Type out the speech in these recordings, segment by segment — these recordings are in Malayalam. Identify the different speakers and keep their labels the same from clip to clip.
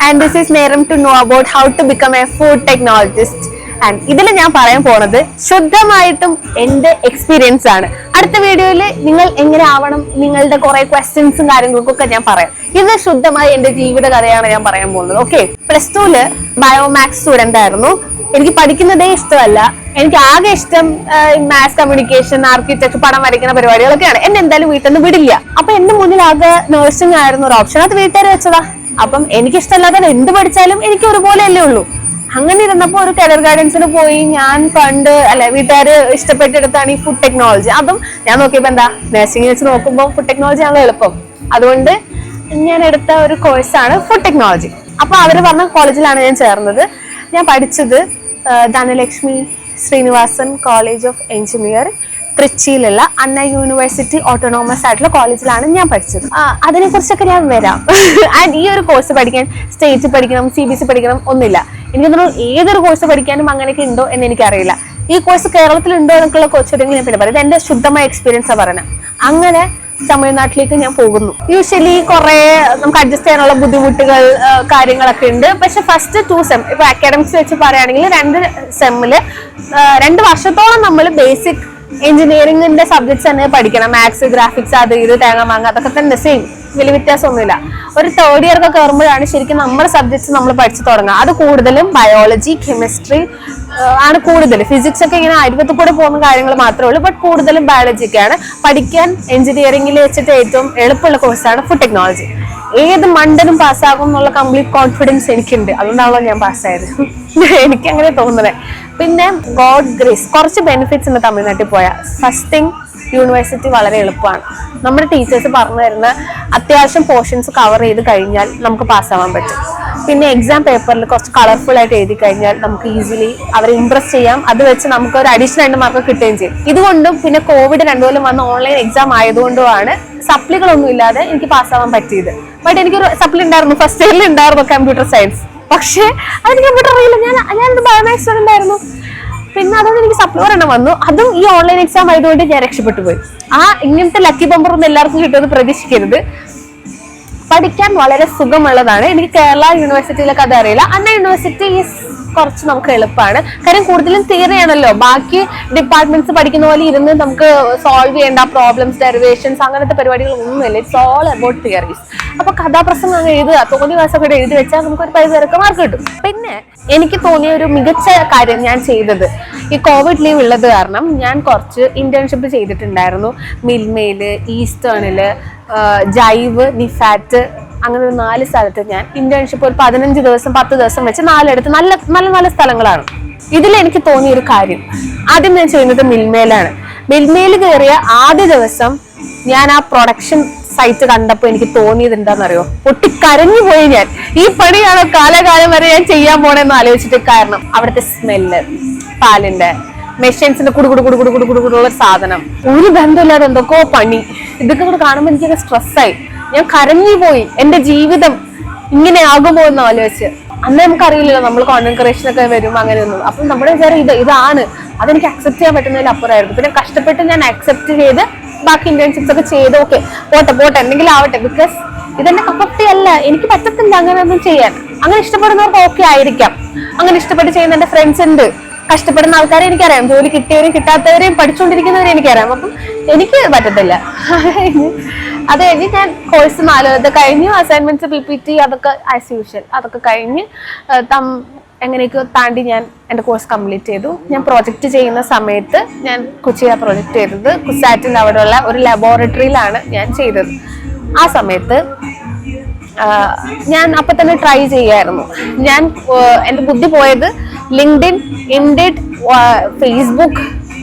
Speaker 1: and this is Neram to know about how to become a food technologist. And ഇതിൽ ഞാൻ പറയാൻ പോണത് ശുദ്ധമായിട്ടും എന്റെ എക്സ്പീരിയൻസ് ആണ്. അടുത്ത വീഡിയോയിൽ നിങ്ങൾ എങ്ങനെ ആവണം, നിങ്ങളുടെ കുറെ ക്വസ്റ്റ്യൻസും കാര്യങ്ങൾക്കൊക്കെ ഞാൻ പറയാം. ഇത് ശുദ്ധമായി എന്റെ ജീവിത കഥയാണ് ഞാൻ പറയാൻ പോകുന്നത്. ഓക്കെ, +2 ബയോമാക്സ് സ്റ്റുഡന്റ് ആയിരുന്നു. എനിക്ക് പഠിക്കുന്നതേ ഇഷ്ടമല്ല. എനിക്ക് ആകെ ഇഷ്ടം മാത്സ്, കമ്മ്യൂണിക്കേഷൻ, ആർക്കിടെക്ചർ, പടം വരയ്ക്കുന്ന പരിപാടികളൊക്കെയാണ്. എന്നെ എന്തായാലും വീട്ടിൽ നിന്ന് വിടില്ല. അപ്പൊ എന്റെ മുന്നിൽ ആകെ നഴ്സിംഗ് ആയിരുന്നു ഒരു ഓപ്ഷൻ. അത് വീട്ടുകാർ വെച്ചതാ. അപ്പം എനിക്കിഷ്ടമല്ലാതെ എന്ത് പഠിച്ചാലും എനിക്ക് ഒരുപോലെയല്ലേ ഉള്ളൂ. അങ്ങനെ ഇരുന്നപ്പോ ഒരു കരിയർ ഗൈഡൻസിന് പോയി. ഞാൻ പണ്ട് വീട്ടുകാര് ഇഷ്ടപ്പെട്ടെടുത്താണ് ഈ ഫുഡ് ടെക്നോളജി. അതും ഞാൻ നോക്കിയപ്പോ എന്താ, നഴ്സിംഗ് വെച്ച് നോക്കുമ്പോൾ ഫുഡ് ടെക്നോളജി ആണല്ലോ എളുപ്പം. അതുകൊണ്ട് ഞാൻ എടുത്ത ഒരു കോഴ്സാണ് ഫുഡ് ടെക്നോളജി. അപ്പൊ അവര് പറഞ്ഞ കോളേജിലാണ് ഞാൻ ചേർന്നത്. ഞാൻ പഠിച്ചത് Dhanalakshmi Srinivasan college of engineering, തൃച്ചിയിലുള്ള അണ്ണ യൂണിവേഴ്സിറ്റി ഓട്ടോണോമസ് ആയിട്ടുള്ള കോളേജിലാണ് ഞാൻ പഠിച്ചത്. അതിനെ കുറിച്ചൊക്കെ ഞാൻ വരാം. ആൻഡ് ഈ ഒരു കോഴ്സ് പഠിക്കാൻ സ്റ്റേറ്റ് പഠിക്കണം, CBSE പഠിക്കണം ഒന്നുമില്ല. എനിക്ക് തോന്നുന്നു ഏതൊരു കോഴ്സ് പഠിക്കാനും അങ്ങനെയൊക്കെ ഉണ്ടോ എന്ന് എനിക്കറിയില്ല. ഈ കോഴ്സ് കേരളത്തിൽ ഉണ്ടോ എന്നൊക്കെയുള്ള കോഴ്സുണ്ടെങ്കിൽ ഞാൻ പിന്നെ പറയും. ഇത് എന്റെ ശുദ്ധമായ എക്സ്പീരിയൻസാണ് പറയുന്നത്. അങ്ങനെ തമിഴ്നാട്ടിലേക്ക് ഞാൻ പോകുന്നു. യൂഷ്വലി കുറെ നമുക്ക് അഡ്ജസ്റ്റ് ചെയ്യാനുള്ള ബുദ്ധിമുട്ടുകൾ കാര്യങ്ങളൊക്കെ ഉണ്ട്. പക്ഷെ ഫസ്റ്റ് 2 സെം ഇപ്പൊ അക്കാഡമിക്സ് വെച്ച് പറയുകയാണെങ്കിൽ 2 സെമ്മില് 2 വർഷത്തോളം നമ്മൾ ബേസിക് എഞ്ചിനീയറിംഗിന്റെ സബ്ജക്ട്സ് തന്നെ പഠിക്കണം. മാത്സ്, ഗ്രാഫിക്സ്, അത് ഇത് തേങ്ങ മാങ്ങ അതൊക്കെ തന്നെ സെയിം, വലിയ വ്യത്യാസമൊന്നുമില്ല. ഒരു 3rd ഇയർ ഒക്കെ കയറുമ്പോഴാണ് ശരിക്കും നമ്മുടെ സബ്ജക്ട്സ് നമ്മൾ പഠിച്ചു തുടങ്ങുക. അത് കൂടുതലും ബയോളജി, കെമിസ്ട്രി ആണ് കൂടുതൽ. ഫിസിക്സ് ഒക്കെ ഇങ്ങനെ അരിവത്തിൽ കൂടെ പോകുന്ന കാര്യങ്ങൾ മാത്രമേ ഉള്ളൂ. ബട്ട് കൂടുതലും ബയോളജി ഒക്കെയാണ് പഠിക്കാൻ. എഞ്ചിനീയറിംഗിൽ വെച്ചിട്ട് ഏറ്റവും എളുപ്പമുള്ള കോഴ്സാണ് ഫുഡ് ടെക്നോളജി. ഏത് മണ്ടനും പാസ്സാകും എന്നുള്ള കംപ്ലീറ്റ് കോൺഫിഡൻസ് എനിക്കുണ്ട്. അതുകൊണ്ടാണല്ലോ ഞാൻ പാസ്സായത്. എനിക്ക് അങ്ങനെ തോന്നുന്നത്. പിന്നെ ഗോഡ് ഗ്രേസ്, കുറച്ച് ബെനിഫിറ്റ്സ് ഉണ്ട് തമിഴ്നാട്ടിൽ പോയാൽ. ഫസ്റ്റ് തിങ്, യൂണിവേഴ്സിറ്റി വളരെ എളുപ്പമാണ്. നമ്മുടെ ടീച്ചേഴ്സ് പറഞ്ഞു തരുന്ന അത്യാവശ്യം പോർഷൻസ് കവർ ചെയ്ത് കഴിഞ്ഞാൽ നമുക്ക് പാസ്സാവാൻ പറ്റും. പിന്നെ എക്സാം പേപ്പറിൽ കുറച്ച് കളർഫുൾ ആയിട്ട് എഴുതി കഴിഞ്ഞാൽ നമുക്ക് ഈസിലി അവരെ ഇംപ്രസ് ചെയ്യാം. അത് വെച്ച് നമുക്ക് ഒരു അഡീഷണൽ 2 മാർക്ക് കിട്ടുകയും ചെയ്യും. ഇതുകൊണ്ടും പിന്നെ കോവിഡ് 2 കൊല്ലം വന്ന ഓൺലൈൻ എക്സാം ആയതുകൊണ്ടുമാണ് സപ്ലികളൊന്നും ഇല്ലാതെ എനിക്ക് പാസ്സാവാൻ പറ്റിയത്. ബട്ട് എനിക്കൊരു സപ്ലി ഉണ്ടായിരുന്നു, ഫസ്റ്റ് ഇയറിൽ ഉണ്ടായിരുന്നു, കമ്പ്യൂട്ടർ സയൻസ്. പക്ഷേ അതിന് കമ്പ്യൂട്ടർ അറിയില്ല. ഞാൻ ബയോമാക്സ് സ്റ്റുഡന്റ് ആയിരുന്നു. പിന്നെ അതൊന്നും എനിക്ക് സപ്ലി ഒരെണ്ണം വന്നു. അതും ഈ ഓൺലൈൻ എക്സാം ആയതുകൊണ്ട് ഞാൻ രക്ഷപ്പെട്ടു പോയി. ഇങ്ങനത്തെ ലക്കി ബമ്പർ ഒന്നും എല്ലാവർക്കും കിട്ടുമെന്ന് പ്രതീക്ഷിക്കരുത്. പഠിക്കാൻ വളരെ സുഖമുള്ളതാണ്. എനിക്ക് കേരള യൂണിവേഴ്സിറ്റിയിലൊക്കെ അത് അറിയില്ല. അണ്ണ യൂണിവേഴ്സിറ്റി കുറച്ച് നമുക്ക് എളുപ്പമാണ്. കാര്യം കൂടുതലും തിയറി ആണല്ലോ. ബാക്കി ഡിപ്പാർട്ട്മെന്റ്സ് പഠിക്കുന്ന പോലെ ഇരുന്ന് നമുക്ക് സോൾവ് ചെയ്യേണ്ട പ്രോബ്ലംസ്, ഡെറിവേഷൻസ്, അങ്ങനത്തെ പരിപാടികൾ ഒന്നുമില്ല. It's all about theories. അപ്പൊ കഥാപ്രസംഗം അങ്ങ് എഴുതുക, തോന്നിയ ദിവസമൊക്കെ എഴുതി വെച്ചാൽ നമുക്ക് ഒരു പരിധിവരെയൊക്കെ മാർക്ക് കിട്ടും. പിന്നെ എനിക്ക് തോന്നിയ ഒരു മികച്ച കാര്യം ഞാൻ ചെയ്തത്, ഈ കോവിഡ് ലീവ് ഉള്ളത് കാരണം ഞാൻ കുറച്ച് ഇന്റേൺഷിപ്പ് ചെയ്തിട്ടുണ്ടായിരുന്നു. മിൽമയില്, ഈസ്റ്റേണില്, ജൈവ്, നിഫാറ്റ്, അങ്ങനെ ഒരു 4 സ്ഥലത്ത് ഞാൻ ഇന്റേൺഷിപ്പ് ഒരു 15 ദിവസം 10 ദിവസം വെച്ച് 4 നല്ല നല്ല നല്ല സ്ഥലങ്ങളാണ്. ഇതിൽ എനിക്ക് തോന്നിയ ഒരു കാര്യം, ആദ്യം ഞാൻ ചെയ്യുന്നത് മിൽമയിലാണ്. മിൽമയിൽ കയറിയ ആദ്യ ദിവസം ഞാൻ ആ പ്രൊഡക്ഷൻ സൈറ്റ് കണ്ടപ്പോൾ എനിക്ക് തോന്നിയത് എന്താണെന്നറിയോ? പൊട്ടിക്കരഞ്ഞു പോയി ഞാൻ. ഈ പണിയാണോ കാലകാലം വരെ ഞാൻ ചെയ്യാൻ പോണെന്ന് ആലോചിച്ചിട്ട്. കാരണം അവിടുത്തെ സ്മെല്ല്, പാലിന്റെ മെഷീൻസിന്റെ കുടുകുടുകുടുകുടുകുടുകുടുള്ള സാധനം, ഒരു ബന്ധമില്ലാതെ എന്തൊക്കെയോ പണി. ഇതൊക്കെ കൂടെ കാണുമ്പോൾ എനിക്കൊക്കെ സ്ട്രെസ്സായി. ഞാൻ കരഞ്ഞു പോയി. എന്റെ ജീവിതം ഇങ്ങനെ ആകുമോ എന്ന് ആലോചിച്ച്. അന്ന് നമുക്കറിയില്ലല്ലോ നമ്മൾ കോണ്ടന്റ് ക്രിയേഷൻ ഒക്കെ വരും അങ്ങനെയൊന്നും. അപ്പം നമ്മുടെ വിചാരം ഇതാണ്. അതെനിക്ക് അക്സെപ്റ്റ് ചെയ്യാൻ പറ്റുന്നതിൽ അപ്പുറമായിരുന്നു. പിന്നെ കഷ്ടപ്പെട്ട് ഞാൻ അക്സെപ്റ്റ് ചെയ്ത് ബാക്കി ഇന്റേൺഷിപ്സ് ഒക്കെ ചെയ്ത് ഓക്കെ പോട്ടെ എന്തെങ്കിലും ആവട്ടെ. ബിക്കോസ് ഇതെന്റെ കപ്പത്തി അല്ല, എനിക്ക് പറ്റത്തില്ല അങ്ങനെയൊന്നും ചെയ്യാൻ. അങ്ങനെ ഇഷ്ടപ്പെടുന്നവർക്ക് ഓക്കെ ആയിരിക്കാം. അങ്ങനെ ഇഷ്ടപ്പെട്ട് ചെയ്യുന്ന എന്റെ ഫ്രണ്ട്സ് ഉണ്ട്. കഷ്ടപ്പെടുന്ന ആൾക്കാരെ എനിക്കറിയാം. ജോലി കിട്ടിയവരെയും കിട്ടാത്തവരെയും പഠിച്ചുകൊണ്ടിരിക്കുന്നവരെയും എനിക്കറിയാം. അപ്പം എനിക്ക് പറ്റത്തില്ല. അത് കഴിഞ്ഞ് ഞാൻ കോഴ്സ് 4 കഴിഞ്ഞു. അസൈൻമെന്റ്സ്, PPT അതൊക്കെ ആസ് യൂഷ്വൽ അതൊക്കെ കഴിഞ്ഞ് എങ്ങനെയൊക്കെ താണ്ടി ഞാൻ എൻ്റെ കോഴ്സ് കംപ്ലീറ്റ് ചെയ്തു. ഞാൻ പ്രോജക്റ്റ് ചെയ്യുന്ന സമയത്ത് ഞാൻ കൊച്ചിയിലാണ് പ്രോജക്റ്റ് ചെയ്തത്. കുസാറ്റിൽ അവിടെയുള്ള ഒരു ലബോറട്ടറിയിലാണ് ഞാൻ ചെയ്തത്. ആ സമയത്ത് ഞാൻ അപ്പൊ തന്നെ ട്രൈ ചെയ്യായിരുന്നു. ഞാൻ എൻ്റെ ബുദ്ധി പോയത് ലിങ്ക്ഡിൻ, ഇൻഡിഡ്, ഫേസ്ബുക്ക്,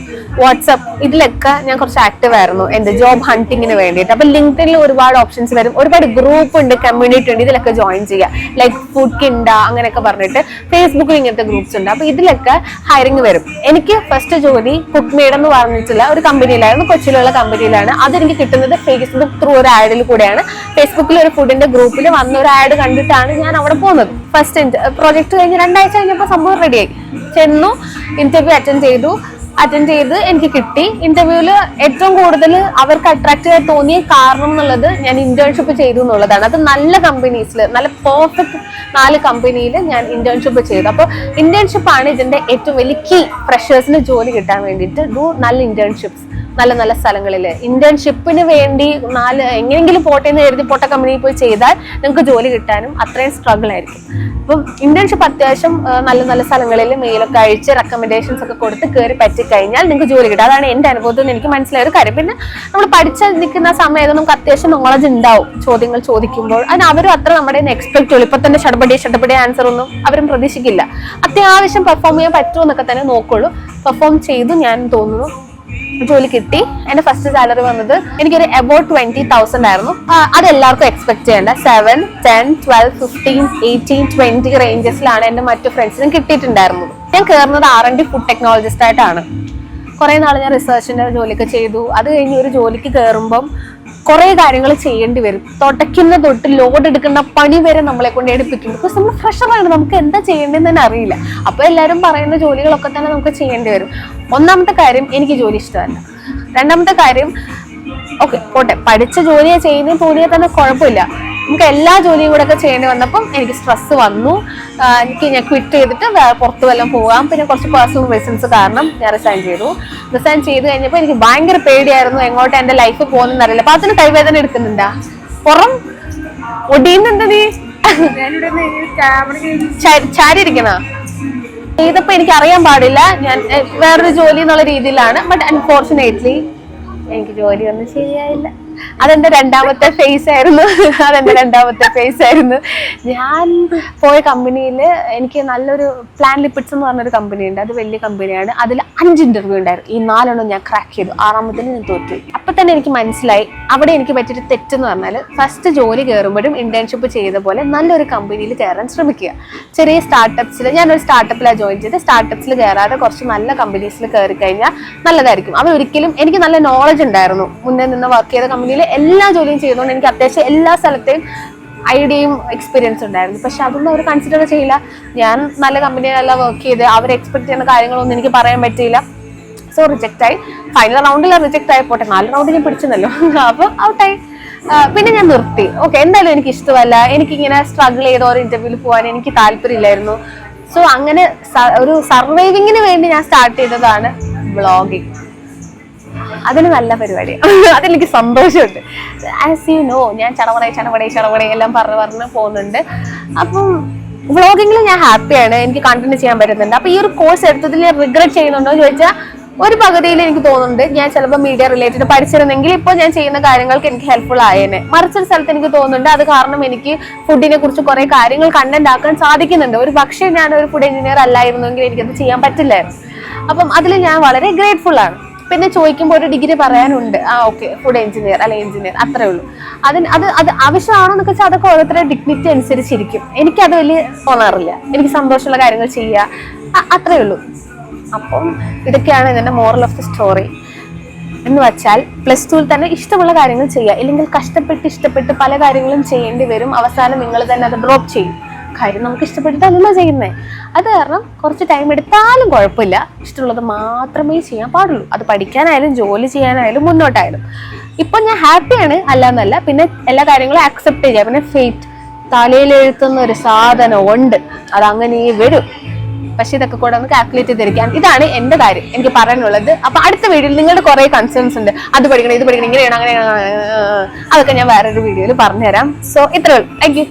Speaker 1: വാട്സപ്പ് ഇതിലൊക്കെ ഞാൻ കുറച്ച് ആക്റ്റീവ് ആയിരുന്നു എൻ്റെ ജോബ് ഹണ്ടിങ്ങിന് വേണ്ടിയിട്ട്. അപ്പൊ ലിങ്ക്ഡിനിൽ ഒരുപാട് ഓപ്ഷൻസ് വരും, ഒരുപാട് ഗ്രൂപ്പ് ഉണ്ട്, കമ്മ്യൂണിറ്റി ഉണ്ട്. ഇതിലൊക്കെ ജോയിൻ ചെയ്യാം. ലൈക്ക് ഫുഡ് കിൻഡ അങ്ങനെയൊക്കെ പറഞ്ഞിട്ട് ഫേസ്ബുക്കിൽ ഇങ്ങനത്തെ ഗ്രൂപ്പ്സ് ഉണ്ട്. അപ്പൊ ഇതിലൊക്കെ ഹയറിങ് വരും. എനിക്ക് ഫസ്റ്റ് ജോലി കുക്ക് മെയ്ഡ് എന്ന് പറഞ്ഞിട്ടുള്ള ഒരു കമ്പനിയിലായിരുന്നു, കൊച്ചിയിലുള്ള കമ്പനിയിലാണ്. അതെനിക്ക് കിട്ടുന്നത് ഫേസ്ബുക്ക് ത്രൂ ഒരു ആഡിൽ കൂടെയാണ്. ഫേസ്ബുക്കിൽ ഒരു ഫുഡിന്റെ ഗ്രൂപ്പിൽ വന്ന ഒരു ആഡ് കണ്ടിട്ടാണ് ഞാൻ അവിടെ പോകുന്നത്. ഫസ്റ്റ് പ്രോജക്ട് കഴിഞ്ഞ് 2 ആഴ്ച കഴിഞ്ഞപ്പോൾ സംഭവം റെഡിയായി. ചെന്നു, ഇന്റർവ്യൂ അറ്റൻഡ് ചെയ്തു. അറ്റൻഡ് ചെയ്ത് എനിക്ക് കിട്ടി. ഇന്റർവ്യൂല് ഏറ്റവും കൂടുതൽ അവർക്ക് അട്രാക്റ്റീവ് ആയി തോന്നിയ കാരണം എന്നുള്ളത് ഞാൻ ഇന്റേൺഷിപ്പ് ചെയ്തു എന്നുള്ളതാണ്. അത് നല്ല കമ്പനീസിൽ, നല്ല പെർഫെക്റ്റ് 4 കമ്പനിയിൽ ഞാൻ ഇന്റേൺഷിപ്പ് ചെയ്തു. അപ്പോൾ ഇന്റേൺഷിപ്പ് ആണ് ഇതിന്റെ ഏറ്റവും വലിയ കീ. ഫ്രഷേഴ്സിന് ജോലി കിട്ടാൻ വേണ്ടിയിട്ട് നല്ല ഇന്റേൺഷിപ്സ്, നല്ല നല്ല സ്ഥലങ്ങളിൽ. ഇന്റേൺഷിപ്പിന് വേണ്ടി എങ്ങനെയെങ്കിലും പോട്ടെ എന്ന് കരുതി പൊട്ട കമ്പനിയിൽ പോയി ചെയ്താൽ നിങ്ങൾക്ക് ജോലി കിട്ടാനും അത്രയും സ്ട്രഗിൾ ആയിരിക്കും. അപ്പം ഇന്റേൺഷിപ്പ് അത്യാവശ്യം നല്ല നല്ല സ്ഥലങ്ങളിൽ മെയിലൊക്കെ അയച്ച് റെക്കമെൻഡേഷൻസ് ഒക്കെ കൊടുത്ത് കയറി പറ്റിക്കഴിഞ്ഞാൽ നിങ്ങൾക്ക് ജോലി കിട്ടും. അതാണ് എൻ്റെ അനുഭവത്തിൽ നിന്ന് എനിക്ക് മനസ്സിലായ ഒരു കാര്യം. പിന്നെ നമ്മൾ പഠിച്ച് നിൽക്കുന്ന സമയത്ത് നമുക്ക് അത്യാവശ്യം നോളജ് ഉണ്ടാവും ചോദ്യങ്ങൾ ചോദിക്കുമ്പോൾ. അതിന് അവരും അത്ര നമ്മുടെ എക്സ്പെക്ട് ചെയ്യും. ഇപ്പൊ തന്നെ ഷടപടി ആൻസർ ഒന്നും അവരും പ്രതീക്ഷിക്കില്ല. അത്യാവശ്യം പെർഫോം ചെയ്യാൻ പറ്റുമോ എന്നൊക്കെ തന്നെ നോക്കുള്ളൂ. പെർഫോം ചെയ്തു ഞാൻ തോന്നുന്നു ജോലി കിട്ടി. എന്റെ ഫസ്റ്റ് സാലറി വന്നത് എനിക്കൊരു അബൌട്ട് 20,000 ആയിരുന്നു. അത് എല്ലാവർക്കും എക്സ്പെക്ട് ചെയ്യേണ്ട 7, 10, 12, 15, 18, 20 റേഞ്ചസിലാണ് എന്റെ മറ്റു ഫ്രണ്ട്സിനും കിട്ടിയിട്ടുണ്ടായിരുന്നത്. ഞാൻ കയറുന്നത് R&D ഫുഡ് ടെക്നോളജിസ്റ്റ് ആയിട്ടാണ്. കുറെ നാൾ ഞാൻ റിസർച്ചിന്റെ ജോലിയൊക്കെ ചെയ്തു. അത് കഴിഞ്ഞ് ഒരു ജോലിക്ക് കയറുമ്പം കുറെ കാര്യങ്ങൾ ചെയ്യേണ്ടി വരും. തുടയ്ക്കുന്ന തൊട്ട് ലോഡ് എടുക്കുന്ന പണി വരെ നമ്മളെ കൊണ്ട് എടുപ്പിക്കും. ബിക്കോസ് നമ്മൾ ഫ്രഷറാണ്, നമുക്ക് എന്താ ചെയ്യേണ്ടതെന്ന് തന്നെ അറിയില്ല. അപ്പൊ എല്ലാവരും പറയുന്ന ജോലികളൊക്കെ തന്നെ നമുക്ക് ചെയ്യേണ്ടി വരും. ഒന്നാമത്തെ കാര്യം, എനിക്ക് ജോലി ഇഷ്ടമല്ല. രണ്ടാമത്തെ കാര്യം, ഓക്കെ പോട്ടെ, പഠിച്ച ജോലിയെ ചെയ്യുന്നതിന് തോന്നിയാൽ തന്നെ കുഴപ്പമില്ല. നമുക്ക് എല്ലാ ജോലിയും കൂടെ ഒക്കെ ചെയ്യേണ്ടി വന്നപ്പം എനിക്ക് സ്ട്രെസ് വന്നു. ഞാൻ ക്വിറ്റ് ചെയ്തിട്ട് പുറത്തു വല്ലതും പോകാം. പിന്നെ കുറച്ച് പേഴ്സണൽ റീസൺസ് കാരണം ഞാൻ റിസൈൻ ചെയ്തു. റിസൈൻ ചെയ്ത് കഴിഞ്ഞപ്പോൾ എനിക്ക് ഭയങ്കര പേടിയായിരുന്നു എങ്ങോട്ട് എന്റെ ലൈഫ് പോകുന്നെന്ന് അറിയില്ല. അപ്പൊ അതിന് കൈവേദന എടുക്കുന്നുണ്ടാ? പുറം ഒടിയുന്നുണ്ട് നീ ചാരി ഇരിക്കണ ചെയ്തപ്പോ എനിക്ക് അറിയാൻ പാടില്ല. ഞാൻ വേറൊരു ജോലി എന്നുള്ള രീതിയിലാണ്. ബട്ട് അൺഫോർച്ചുനേറ്റ്ലി എനിക്ക് ജോലി ഒന്നും ശരിയായില്ല. അതെന്റെ രണ്ടാമത്തെ ഫേസ് ആയിരുന്നു. ഞാൻ പോയ കമ്പനിയിൽ എനിക്ക് നല്ലൊരു പ്ലാൻ ലിപ്പിഡ്സ് എന്ന് പറഞ്ഞൊരു കമ്പനി ഉണ്ട്. അത് വലിയ കമ്പനിയാണ്. അതിൽ 5 ഇന്റർവ്യൂ ഉണ്ടായിരുന്നു. ഈ 4 ഞാൻ ക്രാക്ക് ചെയ്തു. 6ാമത്തിൽ ഞാൻ തോറ്റു. അപ്പൊ തന്നെ എനിക്ക് മനസ്സിലായി അവിടെ എനിക്ക് പറ്റിയൊരു തെറ്റെന്ന് പറഞ്ഞാൽ, ഫസ്റ്റ് ജോലി കയറുമ്പോഴും ഇന്റേൺഷിപ്പ് ചെയ്ത പോലെ നല്ലൊരു കമ്പനിയിൽ കയറാൻ ശ്രമിക്കുക. ചെറിയ സ്റ്റാർട്ടപ്സിൽ, ഞാനൊരു സ്റ്റാർട്ടപ്പിലാണ് ജോയിൻ ചെയ്ത്. സ്റ്റാർട്ടപ്സിൽ കയറാതെ കുറച്ച് നല്ല കമ്പനീസിൽ കയറി കഴിഞ്ഞാൽ നല്ലതായിരിക്കും. അവർ ഒരിക്കലും, എനിക്ക് നല്ല നോളജ് ഉണ്ടായിരുന്നു. മുന്നേ നിന്ന് വർക്ക് ചെയ്ത കമ്പനിയിൽ എല്ലാ ജോലിയും ചെയ്തുകൊണ്ട് എനിക്ക് അത്യാവശ്യം എല്ലാ സ്ഥലത്തെയും ഐഡിയയും എക്സ്പീരിയൻസ് ഉണ്ടായിരുന്നു. പക്ഷെ അതൊന്നും അവർ കൺസിഡർ ചെയ്യില്ല. ഞാൻ നല്ല കമ്പനിയിലല്ല വർക്ക് ചെയ്ത് അവർ എക്സ്പെക്ട് ചെയ്യുന്ന കാര്യങ്ങളൊന്നും എനിക്ക് പറയാൻ പറ്റിയില്ല. സോ റിജക്റ്റ് ആയി. ഫൈനൽ റൗണ്ടിൽ റിജക്റ്റ് ആയി. പോട്ടെ, 4 റൗണ്ട് ഞാൻ പിടിച്ചെന്നല്ലോ. അപ്പൊ ഔട്ടായി. പിന്നെ ഞാൻ നിർത്തി. ഓക്കെ, എന്തായാലും എനിക്ക് ഇഷ്ടമല്ല. എനിക്കിങ്ങനെ സ്ട്രഗിൾ ചെയ്ത് ഓരോ ഇന്റർവ്യൂവിൽ പോകാൻ എനിക്ക് താല്പര്യമില്ലായിരുന്നു. സോ അങ്ങനെ ഒരു സർവൈവിങ്ങിന് വേണ്ടി ഞാൻ സ്റ്റാർട്ട് ചെയ്തതാണ് വ്ളോഗിങ്. അതിന് നല്ല പരിപാടിയാണ്. അതെനിക്ക് സന്തോഷമുണ്ട്. ആസ് യു നോ, ഞാൻ ചടപടേ എല്ലാം പറഞ്ഞ് പോകുന്നുണ്ട്. അപ്പം വ്ളോഗിങ്ങിൽ ഞാൻ ഹാപ്പിയാണ്. എനിക്ക് കണ്ടിന്യൂ ചെയ്യാൻ പറ്റുന്നുണ്ട്. അപ്പൊ ഈ ഒരു കോഴ്സ് എടുത്തതിൽ റിഗ്രറ്റ് ചെയ്യുന്നുണ്ടോ എന്ന് ചോദിച്ചാൽ ഒരു പകുതിയിൽ എനിക്ക് തോന്നുന്നുണ്ട്. ഞാൻ ചിലപ്പോൾ മീഡിയ റിലേറ്റഡ് പഠിച്ചിരുന്നെങ്കിൽ ഇപ്പോൾ ഞാൻ ചെയ്യുന്ന കാര്യങ്ങൾക്ക് എനിക്ക് ഹെൽപ്ഫുൾ ആയേനെ. മറിച്ചൊരു സ്ഥലത്ത് എനിക്ക് തോന്നുന്നുണ്ട് അത് കാരണം എനിക്ക് ഫുഡിനെ കുറിച്ച് കുറെ കാര്യങ്ങൾ കണ്ടന്റ് ആക്കാൻ സാധിക്കുന്നുണ്ട്. ഒരു പക്ഷേ ഞാൻ ഒരു ഫുഡ് എഞ്ചിനീയർ അല്ലായിരുന്നെങ്കിൽ എനിക്കത് ചെയ്യാൻ പറ്റില്ലായിരുന്നു. അപ്പം അതിൽ ഞാൻ വളരെ ഗ്രേറ്റ്ഫുൾ ആണ്. പിന്നെ ചോദിക്കുമ്പോൾ ഒരു ഡിഗ്രി പറയാനുണ്ട്. ഓക്കെ, ഫുഡ് എഞ്ചിനീയർ അല്ലെ എഞ്ചിനീയർ, അത്രേ ഉള്ളൂ. അത് ആവശ്യമാണോ എന്നൊക്കെ വെച്ചാൽ അതൊക്കെ ഓരോരുത്തരുടെ ഡിഗ്നിറ്റി അനുസരിച്ചിരിക്കും. എനിക്കത് വലിയ തോന്നാറില്ല. എനിക്ക് സന്തോഷമുള്ള കാര്യങ്ങൾ ചെയ്യുക, അത്രേ ഉള്ളൂ. അപ്പം ഇതൊക്കെയാണ് ഇതിന്റെ മോറൽ ഓഫ് ദി സ്റ്റോറി എന്ന് വെച്ചാൽ, +2 തന്നെ ഇഷ്ടമുള്ള കാര്യങ്ങൾ ചെയ്യുക. ഇല്ലെങ്കിൽ ഇഷ്ടപ്പെട്ട് പല കാര്യങ്ങളും ചെയ്യേണ്ടി വരും. അവസാനം നിങ്ങൾ തന്നെ അത് ഡ്രോപ്പ് ചെയ്യും. കാര്യം നമുക്ക് ഇഷ്ടപ്പെട്ടിട്ടല്ല ചെയ്യുന്നത്. അത് കാരണം കുറച്ച് ടൈം എടുത്താലും കുഴപ്പമില്ല. ഇഷ്ടമുള്ളത് മാത്രമേ ചെയ്യാൻ പാടുള്ളൂ. അത് പഠിക്കാനായാലും ജോലി ചെയ്യാനായാലും മുന്നോട്ടായാലും. ഇപ്പൊ ഞാൻ ഹാപ്പിയാണ്, അല്ലാന്നല്ല. പിന്നെ എല്ലാ കാര്യങ്ങളും ആക്സെപ്റ്റ് ചെയ്യുക. പിന്നെ ഫെയ്റ്റ്, തലയിൽ എഴുത്തുന്ന ഒരു സാധനം ഉണ്ട്, അതങ്ങനെ വരും. പക്ഷെ ഇതൊക്കെ കൂടെ ഒന്ന് കാൽക്കുലേറ്റ് ചെയ്തിരിക്കാൻ, ഇതാണ് എന്റെ കാര്യം എനിക്ക് പറയാനുള്ളത്. അപ്പൊ അടുത്ത വീഡിയോയിൽ നിങ്ങളുടെ കുറെ കൺസേൺസ് ഉണ്ട്. അത് പഠിക്കണം, ഇത് പഠിക്കണം, ഇങ്ങനെയാണ്, അങ്ങനെയാണ്, അതൊക്കെ ഞാൻ വേറൊരു വീഡിയോയിൽ പറഞ്ഞുതരാം. സോ ഇത്രേ ഉള്ളൂ. Thank you.